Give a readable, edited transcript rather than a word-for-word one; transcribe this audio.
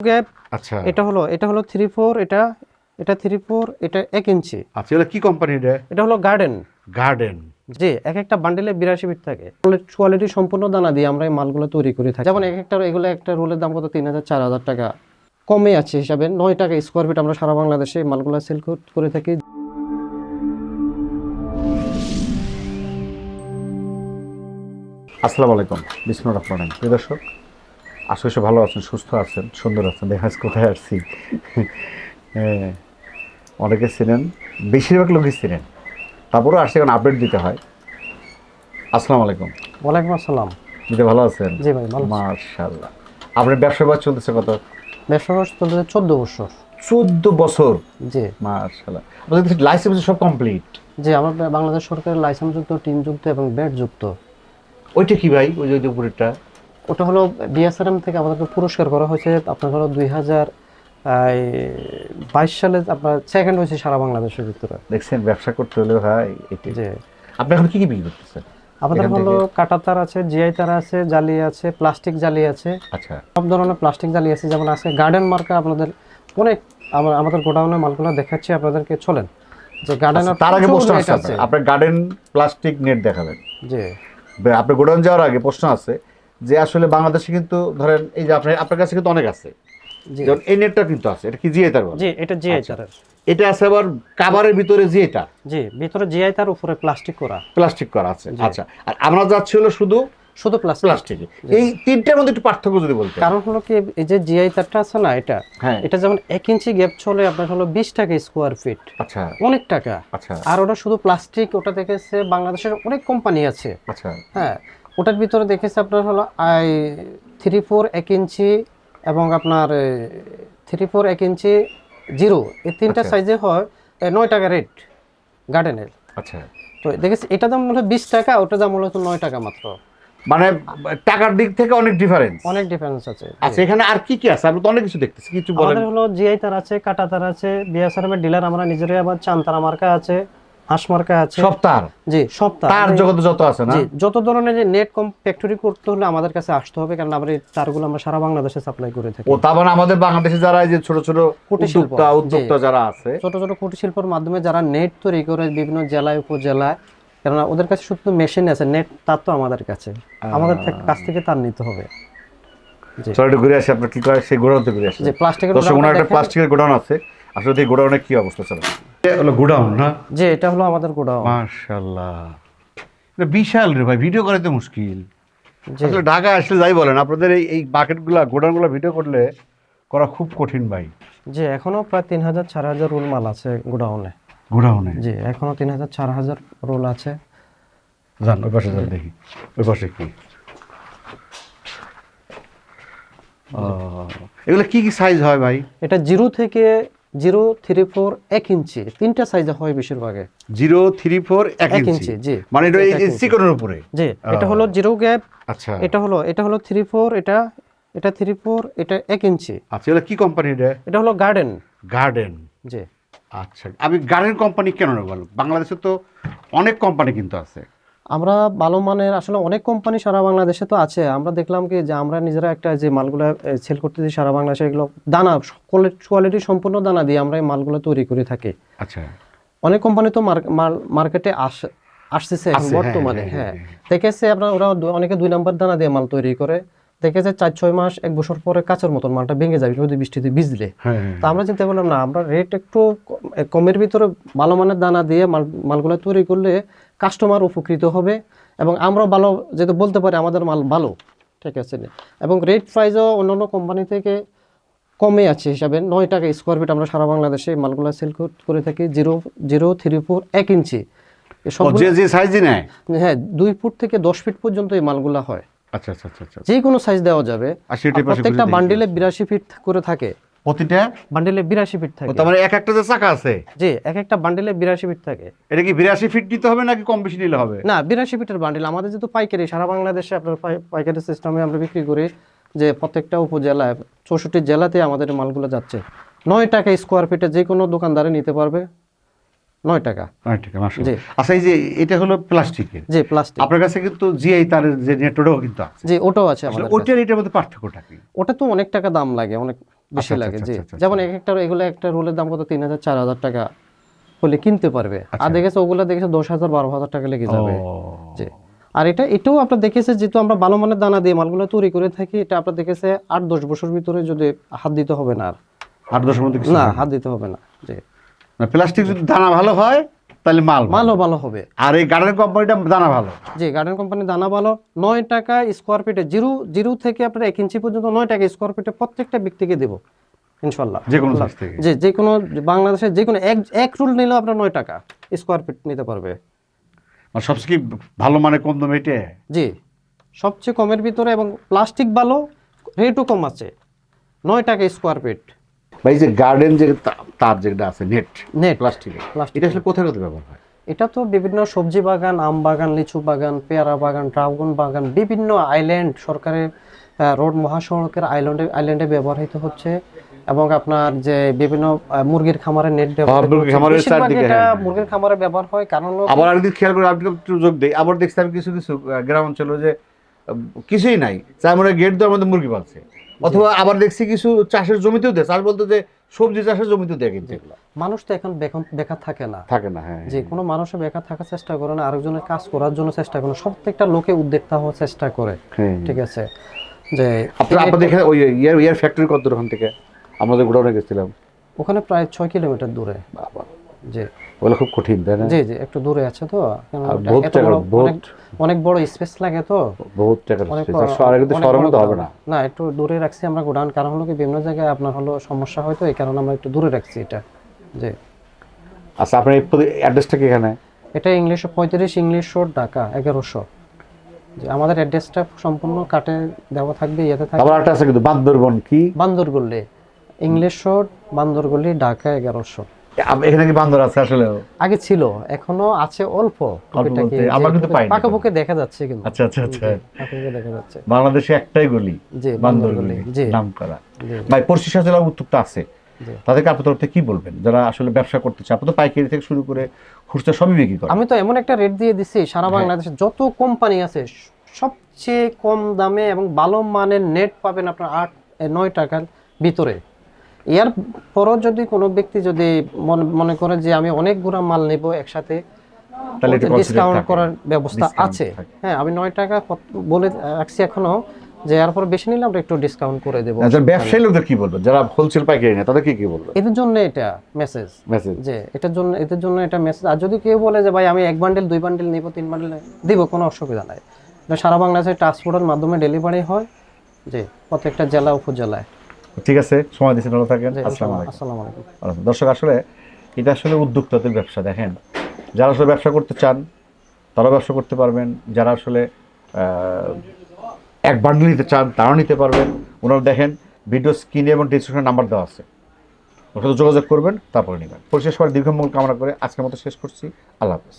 Gap. আচ্ছা, এটা হলো 3/4, এটা 3/4, এটা 1 ইঞ্চি। আচ্ছা, এটা কি কোম্পানি? এটা হলো গার্ডেন। গার্ডেন। জি, এক একটা বান্ডেলে 82 ফিট থাকে। কোয়ালিটি সম্পূর্ণ দানা দিয়ে আমরা এই মালগুলো তৈরি করে থাকি। যেমন এগুলো একটা রোলের দাম কত 3000-4000 টাকা, কমে আছে হিসাবে 9 টাকা স্কোয়ার ফিট আমরা সারা বাংলাদেশে এই মালগুলো সেল করে থাকি। আসসালামু আলাইকুম, বিসমুল্লাহির রহমানির রহিম। প্রিয় দর্শক, আশা করি ভালো আছেন, সুস্থ আছেন, সুন্দর আছেন। দেখাস কোথায় আসছি। অনেকে চিনেন, বেশিরভাগ লোকই চিনেন, তারপরেও আসছে এখন আপডেট দিতে হয়। আসসালামু আলাইকুম। ওয়ালাইকুম আসসালাম। দিতে ভালো আছেন? জি ভাই, ভালো আছি। মাশাআল্লাহ। আপনার ব্যবসা বাস চলতেছে কত? ব্যবসা চলতেছে 14 বছর। 14 বছর? জি মাশাআল্লাহ। আপনাদের লাইসেন্স সব কমপ্লিট? জি, আমরা বাংলাদেশ সরকারের লাইসেন্স যুক্ত, টিন যুক্ত এবং ব্যাট যুক্ত। ওইটা কি ভাই, ওই যে উপরেরটা? ওটা হলো বিএসআরএম থেকে আমাদেরকে পুরস্কার করা হয়েছে। আপনার হলো 2022 সালে আপনার সেকেন্ড হয়েছে সারা বাংলাদেশের ভিতরে। দেখছেন, ব্যবসা করতে হলে ভাই এটি। জি, আপনি এখন কি কি বিক্রি করতেছেন? আমাদের এখান হলো থেকে? কাটা তার আছে, জিআই তার আছে, জালি আছে, প্লাস্টিক জালি আছে, আচ্ছা, সব ধরনের প্লাস্টিক জালি আছে। যেমন আছে গার্ডেন মার্কা, আপনাদের অনেক আমাদের গোডাউনের মালগুলো দেখাচ্ছি আপনাদেরকে, চলেন যে গার্ডেনের। তার আগে প্রশ্ন আছে, আপনার গার্ডেন প্লাস্টিক নেট দেখাবেন। জি, আপনার গোডাউন যাওয়ার আগে প্রশ্ন আছে যে আসলে বাংলাদেশে কিন্তু ধরেন এই যে আপনার কাছে কিন্তু অনেক আছে, জি, যেমন এই নেটটা কিন্তু আছে, এটা কি জিআই তার বলে? জি, এটা জিআই আচ্ছা। তারের। এটা আছে আবার কাভারের ভিতরে জিআই তার, জি, ভিতরে জিআই তার, উপরে প্লাস্টিক করা। প্লাস্টিক করা আছে। জি। আচ্ছা, আর আমরা যাচ্ছি হলো শুধু শুধু প্লাস্টিক। প্লাস্টিক। এই তিনটার মধ্যে একটু পার্থক্য যদি বলতেন। কারণ হলো কি, এই যে জিআই তারটা আছে না, হ্যাঁ। এটা যেমন 1 ইঞ্চি গ্যাপ চলে আপনার হলো 20 টাকা স্কোয়ার ফিট। আচ্ছা, অনেক টাকা। আচ্ছা, আর ওটা শুধু প্লাস্টিক, ওটা দেখেছে বাংলাদেশের অনেক কোম্পানি আছে। আচ্ছা, হ্যাঁ, ওটার ভিতরে দেখেছে আপনার হলো 3/4 1 ইঞ্চি এবং আপনার 3/4 1 ইঞ্চি জিরো, এই তিনটা আচ্ছা। সাইজে হয় 9 টাকা রেট গার্ডেনের। আচ্ছা, তো দেখেছি এটা দাম হলো 20 টাকা, ওটা দাম হলো 9 টাকা মাত্র। মানে টাকার দিক থেকে অনেক ডিফারেন্স। অনেক ডিফারেন্স আছে। আচ্ছা, এখানে আর কি কি আছে? আমরা তো অনেক কিছু দেখতেছি, কিছু বলেন। আমাদের হলো জিআই তার আছে, কাটা তার আছে, বিএসআরএম এর ডিলার আমরা নিজেরাই, আবার চান্তারা মার্কা আছে, হাঁস মার্কা আছে। সব তার? জি, সব তার জগতে যত আছে না? জি, যত ধরনের যে নেট কম ফ্যাক্টরি করতে হলে আমাদের কাছে আসতে হবে, কারণ আমরা এই তারগুলো আমরা সারা বাংলাদেশে সাপ্লাই করে থাকি। ও, তার মানে আমাদের বাংলাদেশে যারা এই যে ছোট ছোট কুটির শিল্প, উদ্যোক্তা যারা আছে, ছোট ছোট কুটির শিল্পের মাধ্যমে যারা নেট তৈরি করে বিভিন্ন জেলায় উপজেলায়, কেননা ওদের কাছে শুধু মেশিন আছে, নেট তার তো আমাদের কাছে, আমাদের কাছ থেকে তার নিতে হবে। জি, চলো একটু ঘুরে আসি, আপনার কি করে সেই গোডাউনতে ঘুরে আসি। যে প্লাস্টিকের দর্শক, ওনার একটা প্লাস্টিকের গোডাউন আছে। আসলে এই গোডাউনের কি অবস্থা? চলো। এটা হলো গোডাউন না? যে এটা হলো আমাদের গোডাউন। মাশাআল্লাহ, এটা বিশাল রে ভাই, ভিডিও করে তো মুশকিল। জি, আসলে ঢাকা আসলে যাই বলেন, আপনাদের এই বাকেটগুলা গোডাউনগুলো ভিডিও করলে করা খুব কঠিন ভাই। যে এখনো প্রায় 3000-4000 রোল মাল আছে গোডাউনে। গোডাউনে? জি, এখনো 3000-4000 রোল আছে। যান ওই পাশে যান, দেখি ওই পাশে কি। এগুলো কি কি সাইজ হয় ভাই? এটা 0 থেকে 0, 3/4 1 ইঞ্চি, তিনটা সাইজে হয় বেশিরভাগে। 0, 3, 4, 1 1 ইঞ্চি? ইঞ্চি, জি। মানে এটা এই 1 ইঞ্চি। চিকনের উপরে? জি, এটা হলো জিরো গ্যাপ। আচ্ছা, এটা হলো 3/4, এটা 3/4, এটা 1 ইঞ্চি। আচ্ছা, এগুলো কি কোম্পানি? এটা হলো গার্ডেন। গার্ডেন। জি, আচ্ছা, আমি গার্ডেন কোম্পানি কেন নেব? বাংলাদেশে তো অনেক কোম্পানি কিন্তু আছে। আমরা ভালো মানের আসলে অনেক কোম্পানি সারা বাংলাদেশে তো আছে। আমরা দেখলাম কি যে আমরা নিজেরা একটা যে মালগুলো সেল করতেছি সারা বাংলাদেশে, এগুলো দানা কোয়ালিটি সম্পূর্ণ দানা দিয়ে আমরা এই মালগুলো তৈরি করে থাকি। আচ্ছা, অনেক কোম্পানি তো মার্কেটে আসতেছে এখন আছে, বর্তমানে। হ্যাঁ। দেখেছে আপনার ওরা অনেকে 2 নাম্বার দানা দিয়ে মাল তৈরি করে, দেখেছে 4-6 মাস 1 বছর পরে কাঁচের মতন মালটা ভেঙে যাবে যদি বৃষ্টিতে ভিজলে। হ্যাঁ, তো আমরা চিন্তা করলাম না, আমরা রেট একটু কমের ভিতরে ভালো মানের দানা দিয়ে মালগুলো তৈরি করলে কাস্টমার উপকৃত হবে এবং আমরা ভালো যেহেতু বলতে পারি আমাদের মাল ভালো, ঠিক আছে। এবং রেট প্রাইসও অন্যান্য কোম্পানি থেকে কমে আছে হিসাবে 9 টাকা স্কোয়ার ফিট আমরা সারা বাংলাদেশে মালগুলো সেল করে থাকি। 0, 3/4 1 ইঞ্চি যে সাইজই নেয়। হ্যাঁ, 2 ফুট থেকে 10 ফিট পর্যন্ত এই মালগুলা হয়। আচ্ছা, আচ্ছা, আচ্ছা। যে কোনো সাইজ দেওয়া যাবে। প্রত্যেকটা বান্ডিলে 82 ফিট করে থাকে। প্রতিটা বান্ডিলে 82 ফিট থাকে। তার মানে এক একটা যে চাকা আছে? জি, এক একটা বান্ডিলে 82 ফিট থাকে। এটা কি 82 ফিট নিতে হবে নাকি কম বেশি নিলে হবে? না, 82 ফিটের বান্ডিল। আমাদের যেহেতু পাইকারি সারা বাংলাদেশে আপনার পাইকারি সিস্টেমে আমরা বিক্রি করি, যে প্রত্যেকটা উপজেলায় 64 জেলাতে আমাদের মালগুলো যাচ্ছে। 9 টাকা স্কোয়ার ফিটে যে কোনো দোকানদারে নিতে পারবে। 9 টাকা। 9 টাকা, মাশাআল্লাহ। আচ্ছা, এই যে এটা হলো প্লাস্টিকের। জি, প্লাস্টিক। আপনার কাছে কিন্তু জিআই তার যে নেটওয়ার্কও কিন্তু আছে। জি, ওটাও আছে আমাদের কাছে। ওইটার এটার মধ্যে পার্থক্যটা কি? ওটা তো অনেক টাকা দাম লাগে, অনেক বেশি আচ্ছা, লাগে। আচ্ছা, জি, আচ্ছা, যেমন এক একটা এগুলো একটা রোলের দাম কত 3,000 4,000 টাকা হলে কিনতে পারবে, আর দেখেছে ওগুলো দেখেছে 10,000 12,000 টাকা লেগে যাবে। জি, আর এটাও আপনার দেখেছে যেহেতু আমরা ভালো মানের দানা দিয়ে মালগুলো তৈরি করে থাকি, এটা আপনার দেখেছে 8-10 বছর ভিতরে যদি হাত দিতে হবে না, আর 8-10 মধ্যে কিছু না হয় না। হাত দিতে হবে না। জি, প্লাস্টিক যদি দানা ভালো হয় তাহলে মাল ভালো। মালও ভালো হবে। আর এই গার্ডেন কোম্পানিটা দানা ভালো। জি, গার্ডেন কোম্পানির দানা ভালো। 9 টাকা স্কোয়ার ফিটে, জিরো থেকে আপনার 1 ইঞ্চি পর্যন্ত 9 টাকা স্কোয়ার ফিটে প্রত্যেকটা ব্যক্তিকে দেবো ইনশাল্লাহ। যে কোনো সাইজ থেকে। যে কোনো বাংলাদেশের যে কোনো এক রুল নিলেও আপনার 9 টাকা স্কোয়ার ফিট নিতে পারবে। আর সবচেয়ে কি ভালো মানে কোন দাম এটা? জি, সবচেয়ে কমের ভিতরে, এবং প্লাস্টিক ভালো, রেটও কম আছে, 9 টাকা স্কোয়ার ফিট। ভাই যে গার্ডেন যে তার যেটা আছে নেট প্লাস্টিকের, প্লাস্টিক এটা আসলে কোথায় কোথায় ব্যবহার হয়? এটা তো বিভিন্ন সবজি বাগান, আম বাগান, লিচু বাগান, পেয়ারা বাগান, ড্রাগন বাগান, বিভিন্ন আইল্যান্ড, সরকারের রোড মহাসড়কের আইল্যান্ডে ব্যবহৃত হচ্ছে। এবং আপনার যে বিভিন্ন মুরগির খামারে নেট ব্যবহার মুরগির খামারের চারদিকে, এটা হ্যাঁ। মুরগির খামারে ব্যবহার হয়, কারণ হলো আবার আরেকদিন খেয়াল করে আপনি একটু যোগ দেই, আবার দেখছি আমি কিছু কিছু গ্রাম অঞ্চলে যে কিছুই নাই, চার মনে গেট দেওয়ার মধ্যে মুরগি পালছে, অথবা আবার দেখছি কিছু চাষের জমিতেও দেয়, চাষ বলতে যে সবজি চাষের জমিতেও দেয়, কিন্তু এগুলো মানুষ তো এখন বেকার থাকে না। থাকে না। হ্যাঁ, যে কোনো মানুষের বেকার থাকার চেষ্টা করে না, আরেকজনের কাজ করার জন্য চেষ্টা করে, প্রত্যেকটা লোকে উদ্যোক্তা হওয়ার চেষ্টা করে। হ্যাঁ। ঠিক আছে, যে আপনাদের এখানে ওই ইয়ার ফ্যাক্টরি কত দূর ওখান থেকে? আমাদের গোডাউনে গেছিলাম, ওখানে প্রায় 6 কিলোমিটার দূরে। বাবা, জি ওগুলো খুব কঠিন, তাই না? জি জি, একটু দূরে আছে তো, কেন আর ওটা বহুত এত টাকা, বড়, অনেক বড় স্পেস লাগে তো, বহুত টাকা। অনেক শহরে কিন্তু অনেক শহরের বড় মতো হবে গোডাউন। না। না, একটু দূরে রাখছি আমরা গোডাউন, কারণ হলো কি বিভিন্ন জায়গায় আপনার হলো সমস্যা হয় তো, এই কারণে আমরা একটু দূরে রাখছি এটা। জি, আচ্ছা, আপনার এই অ্যাড্রেসটা কি এখানে? এটা ইংলিশ 35 ইংলিশ রোড, ঢাকা 1100। যে আমাদের অ্যাড্রেসটা সম্পূর্ণ কাটে দেওয়া থাকবে, ইয়েতে থাকবে। আবার একটা আছে কিন্তু, বান্দরবন কি বান্দরগল্লি, ইংলিশ রোড, বান্দরগল্লি, ঢাকা 1100। এখানে কি বান্দর আছে আসলে? আগে ছিল, এখনো আছে অল্প টুকিটাকি, বলতে আমরা কিন্তু পাইনি। পাকাপোকে দেখা যাচ্ছে কিন্তু। আচ্ছা আচ্ছা আচ্ছা, পাকাপোকে দেখা যাচ্ছে। বাংলাদেশে একটাই গলি, জি, বান্দরগলি জি নাম করা। জি ভাই, পরিশিষ্ট জেলা উদ্যোক্তা আছে, জি। তাদেরকে আপনার তরফ থেকে কি বলবেন, যারা আসলে ব্যবসা করতে চায়? আপনি তো পাইকারি থেকে শুরু করে খুচরা সবই বিক্রি করেন। আমি তো এমন একটা রেট দিয়ে দিছি, সারা বাংলাদেশে যত কোম্পানি আছে সবচেয়ে কম দামে এবং ভালো মানের নেট পাবেন আপনার 8-9 টাকার ভিতরে। এর পরও যদি কোনো ব্যক্তি যদি মনে করে যে আমি অনেকগুলো মাল নেব একসাথে, তাহলে একটু ডিসকাউন্ট consider করার থাকে। ব্যবস্থা Discount আছে। থাকে। হ্যাঁ, আমি 9 টাকা বলে রাখছি এখনো, যে এরপর বেশি নিলে আমরা একটু ডিসকাউন্ট করে দেবো। যারা ব্যবসায়ী লোকদের কি বলবেন, যারা হোলসেল পাইকারি নেয় তাদের কি বলবেন? এদের জন্য এটা মেসেজ, মেসেজ যে এদের জন্য এটা মেসেজ। আর যদি কেউ বলে যে ভাই আমি 1 বান্ডেল 2 বান্ডেল নিব 3 বান্ডেল দিব, কোনো অসুবিধা নাই। এটা সারা বাংলাদেশে ট্রান্সপোর্টের মাধ্যমে ডেলিভারি হয়, যে প্রত্যেকটা জেলা উপজেলায়। ঠিক আছে, সময় দিচ্ছেন, ভালো থাকেন। জি, আসসালামু আলাইকুম। আসসালামু আলাইকুম। দর্শক, আসলে এটা আসলে উদ্যোক্তাদের ব্যবসা। দেখেন, যারা আসলে ব্যবসা করতে চান তারাও ব্যবসা করতে পারবেন, যারা আসলে এক বান্ডেল নিতে চান তারাও নিতে পারবেন। ওনারা দেখেন ভিডিও স্ক্রিনে এবং ডিসক্রিপশনে নাম্বার দেওয়া আছে, ওর সাথে যোগাযোগ করবেন, তারপরে নেবেন। পরিশেষ সবার দীর্ঘমঙ্গল কামনা করে আজকের মতো শেষ করছি। আল্লাহ হাফেজ।